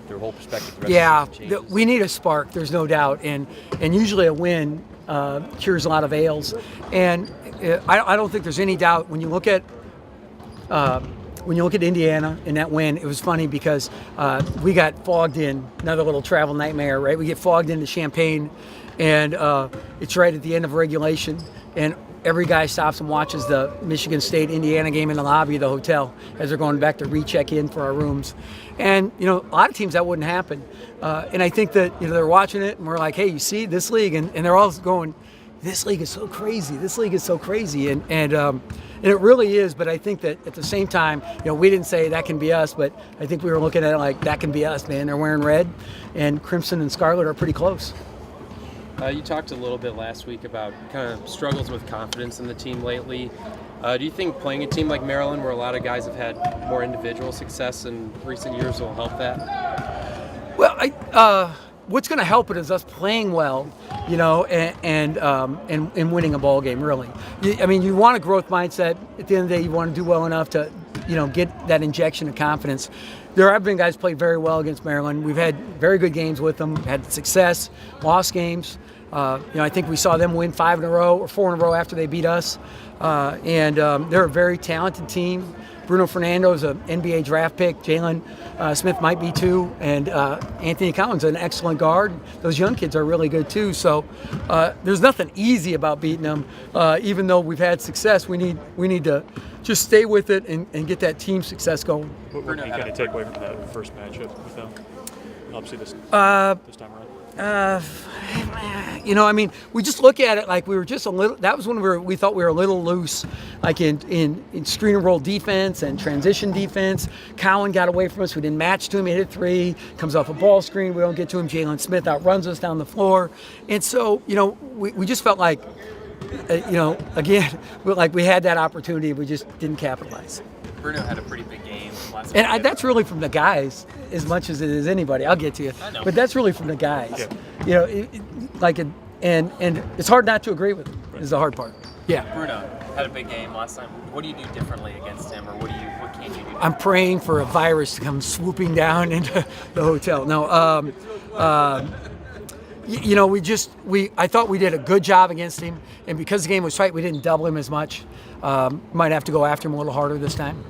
their whole perspective. The rest of the season changes. We need a spark. There's no doubt, and usually a win cures a lot of ails. And I don't think there's any doubt when you look at Indiana and that win. It was funny because we got fogged in, another little travel nightmare, right? We get fogged into Champaign, and it's right at the end of regulation, and every guy stops and watches the Michigan State-Indiana game in the lobby of the hotel as they're going back to recheck in for our rooms. And, a lot of teams that wouldn't happen. And I think that, they're watching it and we're like, hey, you see this league? And they're all going, this league is so crazy. This league is so crazy. And it really is. But I think that at the same time, we didn't say that can be us, but I think we were looking at it like that can be us, man. They're wearing red, and Crimson and Scarlet are pretty close. You talked a little bit last week about kind of struggles with confidence in the team lately. Do you think playing a team like Maryland, where a lot of guys have had more individual success in recent years, will help that? Well, what's going to help it is us playing well, and winning a ball game. Really, you want a growth mindset. At the end of the day, you want to do well enough to, get that injection of confidence. There have been guys played very well against Maryland. We've had very good games with them, had success, lost games. I think we saw them win 5 in a row or 4 in a row after they beat us. And they're a very talented team. Bruno Fernando is an NBA draft pick. Jalen Smith might be too. And Anthony Collins is an excellent guard. Those young kids are really good too. So there's nothing easy about beating them. Even though we've had success, we need to just stay with it and get that team success going. What can you kind of take away from that first matchup with them? Obviously this time around. We just look at it like we were just a little. That was when we thought we were a little loose, like in screen and roll defense and transition defense. Cowan got away from us. We didn't match to him. He hit 3. Comes off a ball screen. We don't get to him. Jalen Smith outruns us down the floor, and so we just felt like, again, like we had that opportunity. We just didn't capitalize. Bruno had a pretty big game last And week. that's really from the guys as much as it is anybody. I'll get to you. I know. But that's really from the guys. Yeah. And it's hard not to agree with him is the hard part. Yeah. Bruno had a big game last time. What do you do differently against him, or what can't you do? I'm praying for a virus to come swooping down into the hotel. No, I thought we did a good job against him, and because the game was tight, we didn't double him as much. Might have to go after him a little harder this time.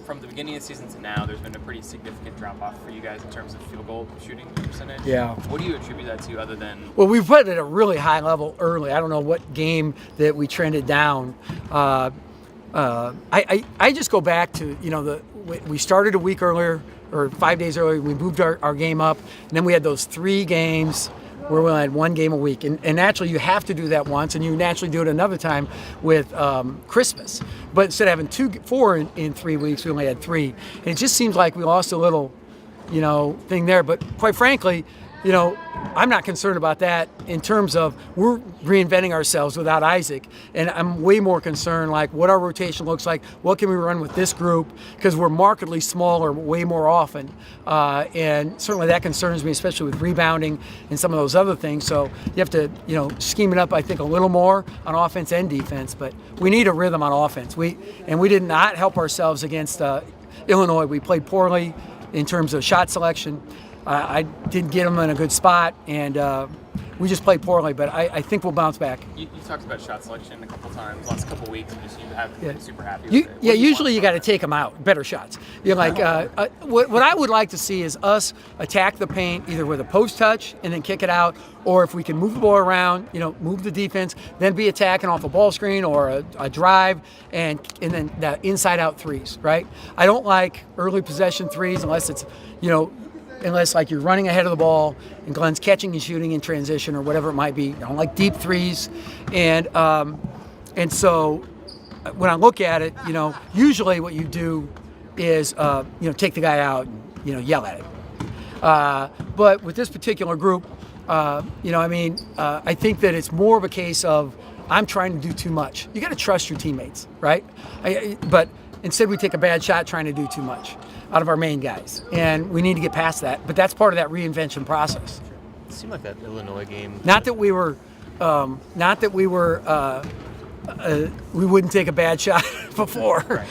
From the beginning of the season to now, there's been a pretty significant drop-off for you guys in terms of field goal shooting percentage. Yeah. What do you attribute that to, other than... Well, we put it at a really high level early. I don't know what game that we trended down. I just go back to, we started a week earlier, or 5 days earlier. We moved our game up, and then we had those 3 games where we had 1 game a week. And naturally, you have to do that once, and you naturally do it another time with Christmas. But instead of having 4 in 3 weeks, we only had 3. And it just seems like we lost a little, thing there. But quite frankly, I'm not concerned about that in terms of we're reinventing ourselves without Isaac. And I'm way more concerned like what our rotation looks like, what can we run with this group, because we're markedly smaller way more often. And certainly that concerns me, especially with rebounding and some of those other things. So you have to, scheme it up, I think, a little more on offense and defense. But we need a rhythm on offense. We did not help ourselves against Illinois. We played poorly in terms of shot selection. I didn't get them in a good spot, and we just played poorly, but I think we'll bounce back. You talked about shot selection a couple times, last couple weeks, and just you haven't been super happy with You, it. What yeah, do you usually want you got to take them out, better shots. You're like, what I would like to see is us attack the paint either with a post touch and then kick it out, or if we can move the ball around, move the defense, then be attacking off a ball screen or a drive, and then the inside out threes, right? I don't like early possession threes unless it's, unless like you're running ahead of the ball and Glenn's catching and shooting in transition or whatever it might be. I don't like deep threes. And so when I look at it, usually what you do is, take the guy out and, yell at him. But with this particular group, I think that it's more of a case of I'm trying to do too much. You got to trust your teammates, right? But instead we take a bad shot trying to do too much out of our main guys, and we need to get past that. But that's part of that reinvention process. It seemed like that Illinois game. Not that we wouldn't take a bad shot before. Right.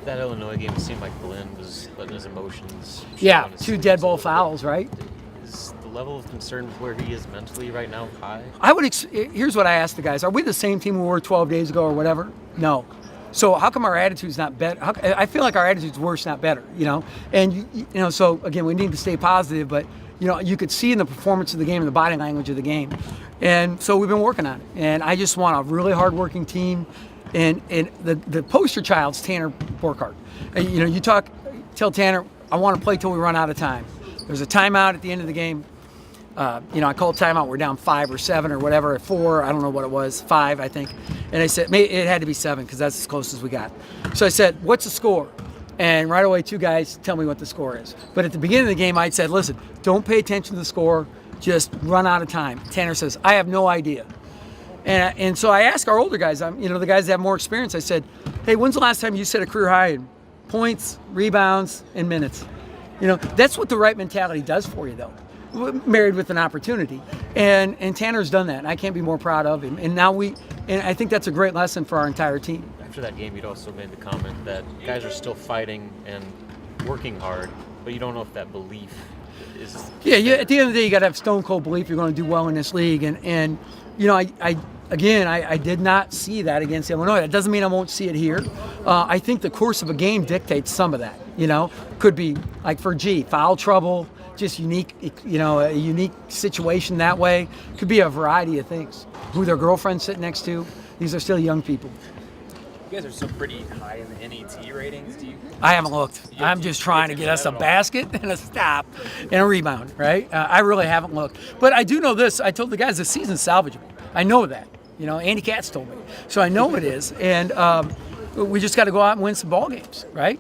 That Illinois game seemed like Glenn was letting his emotions show Yeah, on his 2 sleeves dead a ball little bit. fouls, right? Is the level of concern with where he is mentally right now high? Here's what I asked the guys: are we the same team we were 12 days ago or whatever? No. So how come our attitude's not better? I feel like our attitude's worse, not better. And so again, we need to stay positive, but you could see in the performance of the game and the body language of the game, and so we've been working on it. And I just want a really hardworking team, and the poster child's Tanner Borkhardt. Tell Tanner, I want to play till we run out of time. There's a timeout at the end of the game. I called timeout. We're down 5 or 7 or whatever, at 4. I don't know what it was, 5, I think. And I said, it had to be 7 because that's as close as we got. So I said, what's the score? And right away, 2 guys tell me what the score is. But at the beginning of the game, I'd said, listen, don't pay attention to the score. Just run out of time. Tanner says, I have no idea. And so I asked our older guys, the guys that have more experience, I said, hey, when's the last time you set a career high in points, rebounds, and minutes? That's what the right mentality does for you, though. Married with an opportunity, and Tanner's done that, and I can't be more proud of him. And I think that's a great lesson for our entire team. After that game, you'd also made the comment that guys are still fighting and working hard, but you don't know if that belief is. Yeah. At the end of the day, you got to have stone cold belief you're going to do well in this league, and I did not see that against Illinois. That doesn't mean I won't see it here. I think the course of a game dictates some of that. Could be like for G, foul trouble. Just unique, a unique situation that way. Could be a variety of things. Who their girlfriends sit next to. These are still young people. You guys are still pretty high in the NET ratings. Do you? I haven't looked. I'm just trying to get us a basket and a stop and a rebound, right? I really haven't looked. But I do know this. I told the guys the season's salvageable. I know that. Andy Katz told me. So I know it is. And we just got to go out and win some ball games, right?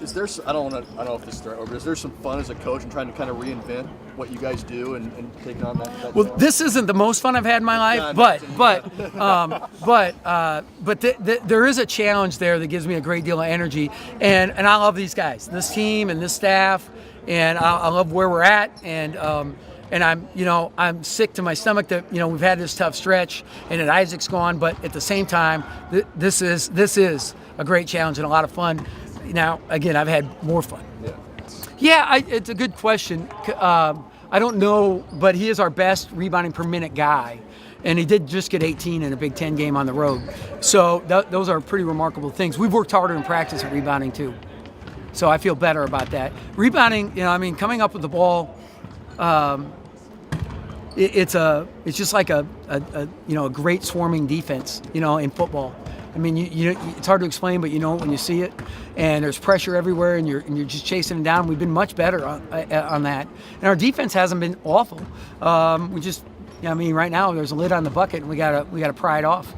Is there? I don't know if this is the right word, but is there some fun as a coach and trying to kind of reinvent what you guys do and taking on that? Well, this isn't the most fun I've had in my life, but there is a challenge there that gives me a great deal of energy, and I love these guys, this team and this staff, and I love where we're at, and I'm sick to my stomach that we've had this tough stretch and that Isaac's gone, but at the same time, this is a great challenge and a lot of fun. Now, again, I've had more fun. Yeah, it's a good question. I don't know, but he is our best rebounding per minute guy, and he did just get 18 in a Big Ten game on the road. So those are pretty remarkable things. We've worked harder in practice at rebounding too, so I feel better about that. Rebounding, coming up with the ball, it's just like a great swarming defense, in football. It's hard to explain, but you know it when you see it. And there's pressure everywhere, and you're just chasing it down. We've been much better on that, and our defense hasn't been awful. Right now there's a lid on the bucket, and we gotta pry it off.